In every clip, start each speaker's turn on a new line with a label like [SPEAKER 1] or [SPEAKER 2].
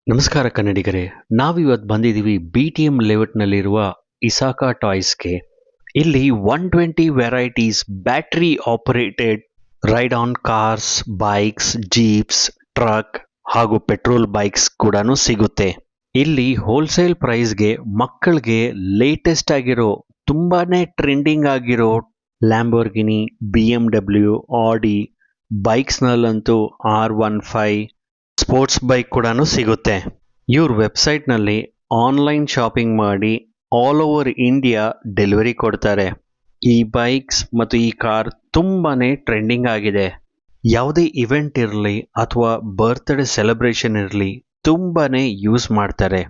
[SPEAKER 1] ನಮಸ್ಕಾರ ಕನ್ನಡಿಗರೇ, ನಾವಿವತ್ತು ಬಂದಿದ್ದೀವಿ BTM ಲೇಔಟ್ನಲ್ಲಿರುವ ಇಸಾಕಾ ಟಾಯ್ಸ್ಗೆ. ಇಲ್ಲಿ 120 varieties battery operated ride on cars, bikes, jeeps, truck ಹಾಗೂ ಪೆಟ್ರೋಲ್ ಬೈಕ್ಸ್ ಕೂಡ ಸಿಗುತ್ತೆ. ಇಲ್ಲಿ ಹೋಲ್ಸೇಲ್ ಪ್ರೈಸ್ಗೆ ಮಕ್ಕಳಿಗೆ ಲೇಟೆಸ್ಟ್ ಆಗಿರೋ ತುಂಬಾನೇ ಟ್ರೆಂಡಿಂಗ್ ಆಗಿರೋ ಲ್ಯಾಂಬೋರ್ಗಿನಿ, BMW, ಆಡಿ ಬೈಕ್ಸ್ನಲ್ಲಂತೂ R15 ಸ್ಪೋರ್ಟ್ಸ್ ಬೈಕ್ ಕೂಡ ಸಿಗುತ್ತೆ. ಇವ್ರ ವೆಬ್ಸೈಟ್ನಲ್ಲಿ ಆನ್ಲೈನ್ ಶಾಪಿಂಗ್ ಮಾಡಿ ಆಲ್ ಓವರ್ ಇಂಡಿಯಾ ಡೆಲಿವರಿ ಕೊಡ್ತಾರೆ. ಈ ಬೈಕ್ಸ್ ಮತ್ತು ಈ ಕಾರ್ ತುಂಬಾನೇ ಟ್ರೆಂಡಿಂಗ್ ಆಗಿದೆ. ಯಾವುದೇ ಇವೆಂಟ್ ಇರಲಿ ಅಥವಾ ಬರ್ತ್ಡೇ ಸೆಲೆಬ್ರೇಷನ್ ಇರಲಿ ತುಂಬಾನೇ ಯೂಸ್ ಮಾಡ್ತಾರೆ.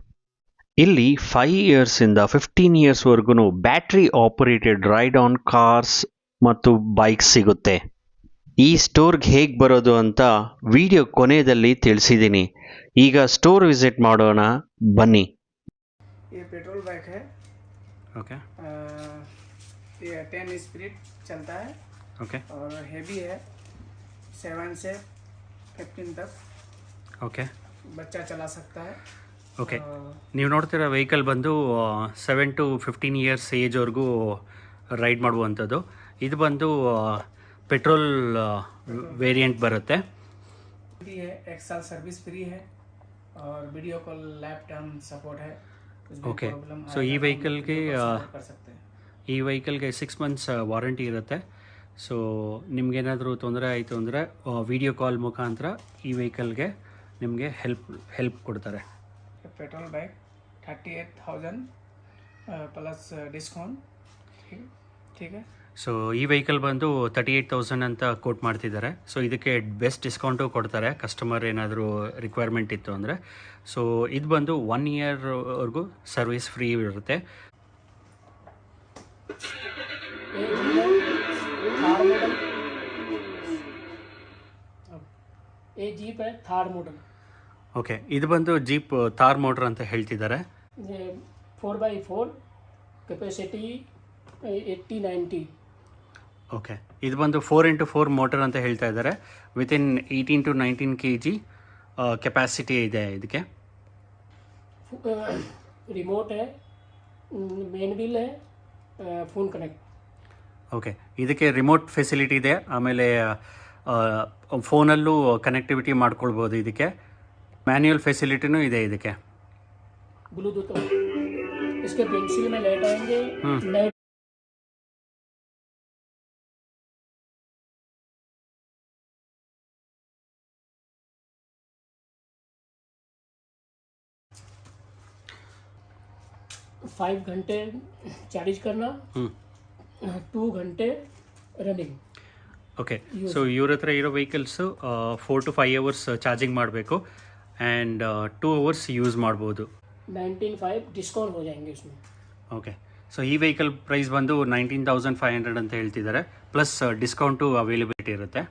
[SPEAKER 1] ಇಲ್ಲಿ 5 ಇಯರ್ಸಿಂದ 15 ಇಯರ್ಸ್ವರೆಗೂ battery operated ride on cars ಮತ್ತು ಬೈಕ್ಸ್ ಸಿಗುತ್ತೆ. ಈ ಸ್ಟೋರ್ಗೆ ಹೇಗೆ ಬರೋದು ಅಂತ ವಿಡಿಯೋ ಕೊನೆಯಲ್ಲಿ ತಿಳಿಸಿದ್ದೀನಿ. ಈಗ ಸ್ಟೋರ್ ವಿಸಿಟ್ ಮಾಡೋಣ, ಬನ್ನಿ.
[SPEAKER 2] ये पेट्रोल बाइक है।
[SPEAKER 3] ओके
[SPEAKER 2] ये 10 स्पीड चलता है
[SPEAKER 3] ओके
[SPEAKER 2] और हेवी है। 7 से 15 तक
[SPEAKER 3] ಓಕೆ
[SPEAKER 2] बच्चा चला सकता है।
[SPEAKER 3] ಓಕೆ ನೀವು ನೋಡ್ತಿರೋ ವೆಹಿಕಲ್ ಬಂದು 7 to 15 ಇಯರ್ಸ್ ಏಜ್ವರೆಗೂ ರೈಡ್ ಮಾಡುವಂಥದ್ದು. ಇದು ಬಂದು ಪೆಟ್ರೋಲ್ ವೇರಿಯಂಟ್ ಬರುತ್ತೆ.
[SPEAKER 2] फ्री है, 1 साल सर्विस फ्री है और video call lap time support है। कुछ भी
[SPEAKER 3] ओके
[SPEAKER 2] प्रॉब्लम
[SPEAKER 3] ಸೊ ಈ
[SPEAKER 2] आएगा तो
[SPEAKER 3] ವೆಹಿಕಲ್ಗೆ
[SPEAKER 2] वीडियो कॉल सपोर्ट कर सकते हैं।
[SPEAKER 3] ಈ ವೆಹಿಕಲ್ಗೆ 6 months ವಾರಂಟಿ ಇರುತ್ತೆ. ಸೊ ನಿಮ್ಗೇನಾದರೂ ತೊಂದರೆ ಆಯಿತು ಅಂದರೆ ವಿಡಿಯೋ ಕಾಲ್ ಮುಖಾಂತರ ಈ ವೆಹಿಕಲ್ಗೆ ನಿಮಗೆ ಹೆಲ್ಪ್ ಕೊಡ್ತಾರೆ.
[SPEAKER 2] Petrol bike 38,000 plus discount. ठीक है।
[SPEAKER 3] ಸೊ ಈ ವೆಹಿಕಲ್ ಬಂದು 38,000 ಅಂತ ಕೋಟ್ ಮಾಡ್ತಿದ್ದಾರೆ. ಸೊ ಇದಕ್ಕೆ ಬೆಸ್ಟ್ ಡಿಸ್ಕೌಂಟು ಕೊಡ್ತಾರೆ ಕಸ್ಟಮರ್ ಏನಾದರೂ ರಿಕ್ವೈರ್ಮೆಂಟ್ ಇತ್ತು ಅಂದರೆ. ಸೊ ಇದು ಬಂದು 1 ಇಯರ್ವರೆಗೂ ಸರ್ವಿಸ್ ಫ್ರೀ ಇರುತ್ತೆ.
[SPEAKER 2] ये जीप है थार मॉडल।
[SPEAKER 3] ಓಕೆ ಇದು ಬಂದು ಜೀಪ್ ಥಾರ್ ಮೋಟರ್ ಅಂತ ಹೇಳ್ತಿದ್ದಾರೆ.
[SPEAKER 2] ये 4x4 ಕೆಪಾಸಿಟಿ 80-90।
[SPEAKER 3] ಓಕೆ ಇದು ಬಂದು 4x4 ಮೋಟರ್ ಅಂತ ಹೇಳ್ತಾ ಇದ್ದಾರೆ. ವಿತಿನ್ 18 to 19 kg ಕೆಪಾಸಿಟಿ ಇದೆ ಇದಕ್ಕೆ.
[SPEAKER 2] रिमोट है, मेन व्हील है, फ़ोन कनेक्ट।
[SPEAKER 3] ಓಕೆ ಇದಕ್ಕೆ ರಿಮೋಟ್ ಫೆಸಿಲಿಟಿ ಇದೆ. ಆಮೇಲೆ ಫೋನಲ್ಲೂ ಕನೆಕ್ಟಿವಿಟಿ ಮಾಡ್ಕೊಳ್ಬೋದು. ಇದಕ್ಕೆ ಮ್ಯಾನ್ಯುಯಲ್ ಫೆಸಿಲಿಟಿನೂ ಇದೆ ಇದಕ್ಕೆ.
[SPEAKER 2] ब्लूटूथ इसके पेंसिल में लाइट आएंगे। लाइट 5 घंटे चार्ज करना, 2 घंटे रनिंग।
[SPEAKER 3] ಓಕೆ ಸೊ ಇವ್ರ ಹತ್ರ ಇರೋ ವೆಹಿಕಲ್ಸು 4 to 5 hours ಚಾರ್ಜಿಂಗ್ ಮಾಡಬೇಕು ಆ್ಯಂಡ್ 2 hours ಯೂಸ್ ಮಾಡ್ಬೋದು.
[SPEAKER 2] 19,500 डिस्काउंट हो जाएंगे इसमें।
[SPEAKER 3] ಓಕೆ ಸೊ ಈ ವೆಹಿಕಲ್ ಪ್ರೈಸ್ ಬಂದು 19,500 ಅಂತ ಹೇಳ್ತಿದ್ದಾರೆ. ಪ್ಲಸ್ ಡಿಸ್ಕೌಂಟು ಅವೈಲೇಬಿಲಿಟಿ ಇರುತ್ತೆ.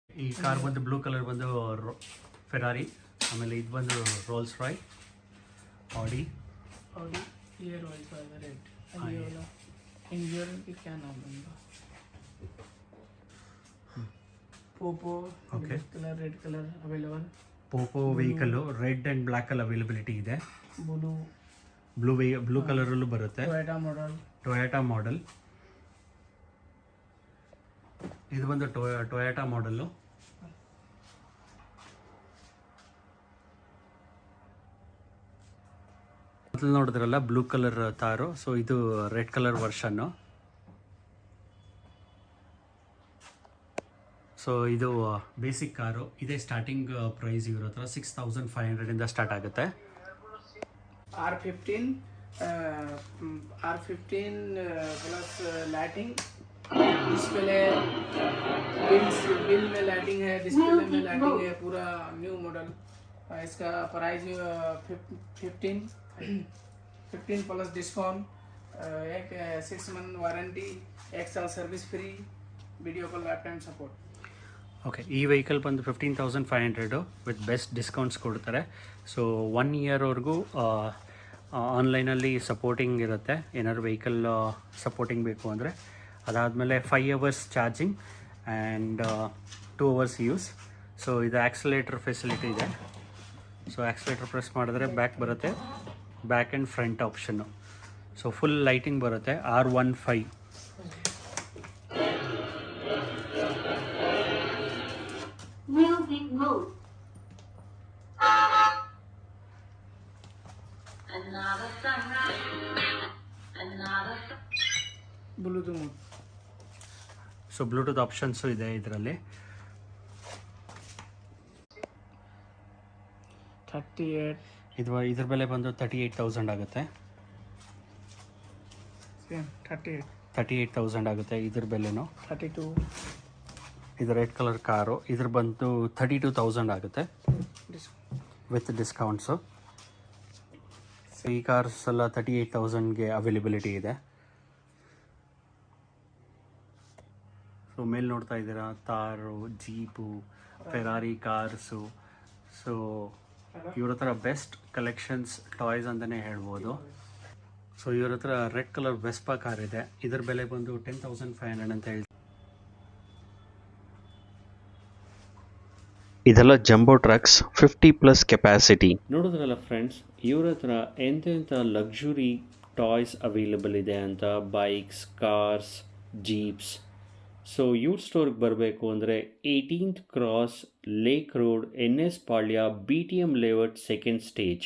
[SPEAKER 3] ಈ ಕಾರ್ ಬಂದು ಬ್ಲೂ ಕಲರ್ ಬಂದು ಫೆರಾರಿ, ಆಮೇಲೆ ಇದು ಬಂದು ರೋಲ್ಸ್ ರಾಯ್, ಆಡಿ.
[SPEAKER 2] और ये रॉयल का रेड, ये वाला इंजन की क्या नाम है उनका, Popo.
[SPEAKER 3] Okay.
[SPEAKER 2] Colour red colour available.
[SPEAKER 3] Popo vehicle red and ಬ್ಲ್ಯಾಕಲ್ಲಿ ಅವೈಲಬಿಲಿಟಿ ಇದೆ.
[SPEAKER 2] ब्लू
[SPEAKER 3] ಬ್ಲೂ ಕಲರಲ್ಲೂ ಬರುತ್ತೆ.
[SPEAKER 2] Toyota model.
[SPEAKER 3] Toyota model. ಇದು ಬಂದು ಟೊಯಾಟಾ ಮಾಡೆಲ್ಲು. ಮೊದಲು ನೋಡಿದ್ರಲ್ಲ ಬ್ಲೂ ಕಲರ್ ತಾರು, ಸೊ ಇದು red colour version. So so ಇದು ಬೇಸಿಕ್ ಕಾರು ಇದೇ ಸ್ಟಾರ್ಟಿಂಗ್ ಪ್ರೈಸ್ ಇವ್ರ ಹತ್ರ 6500 ಇಂದ ಸ್ಟಾರ್ಟ್ ಆಗುತ್ತೆ.
[SPEAKER 2] R15 प्लस लाइटिंग, डिस्प्ले बिल में लाइटिंग है, डिस्प्ले में लाइटिंग है, पूरा न्यू मॉडल. इसका प्राइस 15 प्लस डिस्काउंट, एक 6 मंथ वारंटी, 1 साल service free, video call life time support.
[SPEAKER 3] Okay, ಈ ವೆಹಿಕಲ್ ಬಂದು 15,500 ವಿತ್ ಬೆಸ್ಟ್ ಡಿಸ್ಕೌಂಟ್ಸ್ ಕೊಡ್ತಾರೆ. ಸೊ 1 ಇಯರ್ವರೆಗೂ ಆನ್ಲೈನಲ್ಲಿ ಸಪೋರ್ಟಿಂಗ್ ಇರುತ್ತೆ, ಏನಾದ್ರು ವೆಹಿಕಲ್ ಸಪೋರ್ಟಿಂಗ್ ಬೇಕು ಅಂದರೆ. ಅದಾದಮೇಲೆ 5 hours charging and 2 hours use. So ಇದು ಆಕ್ಸಲೇಟರ್ ಫೆಸಿಲಿಟಿ ಇದೆ. ಸೊ ಆಕ್ಸಲೇಟರ್ ಪ್ರೆಸ್ ಮಾಡಿದ್ರೆ ಬ್ಯಾಕ್ ಬರುತ್ತೆ, back and front option. So full lighting ಬರುತ್ತೆ. R15
[SPEAKER 2] Bluetooth.
[SPEAKER 3] So Bluetooth options ಇದೆ ಇದರಲ್ಲಿ.
[SPEAKER 2] 38
[SPEAKER 3] ಇದ್ರ ಬೆಲೆ ಬಂದು 38,000 ಆಗುತ್ತೆ. 38,000 ಆಗುತ್ತೆ ಇದ್ರ ಬೆಲೆನೂ.
[SPEAKER 2] 32
[SPEAKER 3] ಇದು ರೆಡ್ ಕಲರ್ ಕಾರು, ಇದ್ರ ಬಂದು 32,000 ಆಗುತ್ತೆ ವಿತ್ ಡಿಸ್ಕೌಂಟ್ಸು. ಈ ಕಾರ್ಸ್ ಎಲ್ಲ 38,000ಗೆ ಅವೈಲೇಬಿಲಿಟಿ ಇದೆ. ಸೊ ಮೇಲೆ ನೋಡ್ತಾ ಇದ್ದೀರಾ ತಾರು, ಜೀಪು, ಫೆರಾರಿ ಕಾರ್ಸು. ಸೊ ಇವ್ರ ಹತ್ರ ಬೆಸ್ಟ್ ಕಲೆಕ್ಷನ್ಸ್ ಟಾಯ್ಸ್ ಅಂತಲೇ ಹೇಳ್ಬೋದು. ಸೊ ಇವ್ರ ಹತ್ರ ರೆಡ್ ಕಲರ್ ವೆಸ್ಪಾ ಕಾರ್ ಇದೆ, ಇದ್ರ ಬೆಲೆ ಬಂದು 10,500 ಅಂತ ಹೇಳ್ತಾರೆ.
[SPEAKER 1] ಇದೆಲ್ಲ ಜಂಬೋ ಟ್ರಕ್ಸ್, 50+ ಕೆಪಾಸಿಟಿ.
[SPEAKER 3] ನೋಡಿದ್ರಲ್ಲ ಫ್ರೆಂಡ್ಸ್, ಇವ್ರ ಹತ್ರ ಎಂತೆಂಥ ಲಕ್ಸುರಿ ಟಾಯ್ಸ್ ಅವೈಲೇಬಲ್ ಇದೆ ಅಂತ. Bikes, cars, jeeps. ಸೊ ಇವ್ರ ಸ್ಟೋರ್ಗೆ ಬರಬೇಕು ಅಂದರೆ 18th cross, lake road, NS Palya, BTM layout, 2nd stage.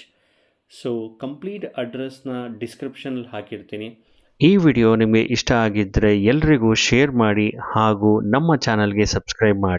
[SPEAKER 3] So complete ಅಡ್ರೆಸ್ನ ಡಿಸ್ಕ್ರಿಪ್ಷನಲ್ಲಿ ಹಾಕಿರ್ತೀನಿ.
[SPEAKER 1] ಈ ವಿಡಿಯೋ ನಿಮಗೆ ಇಷ್ಟ ಆಗಿದ್ದರೆ ಎಲ್ರಿಗೂ ಶೇರ್ ಮಾಡಿ ಹಾಗೂ ನಮ್ಮ ಚಾನಲ್ಗೆ ಸಬ್ಸ್ಕ್ರೈಬ್ ಮಾಡಿ.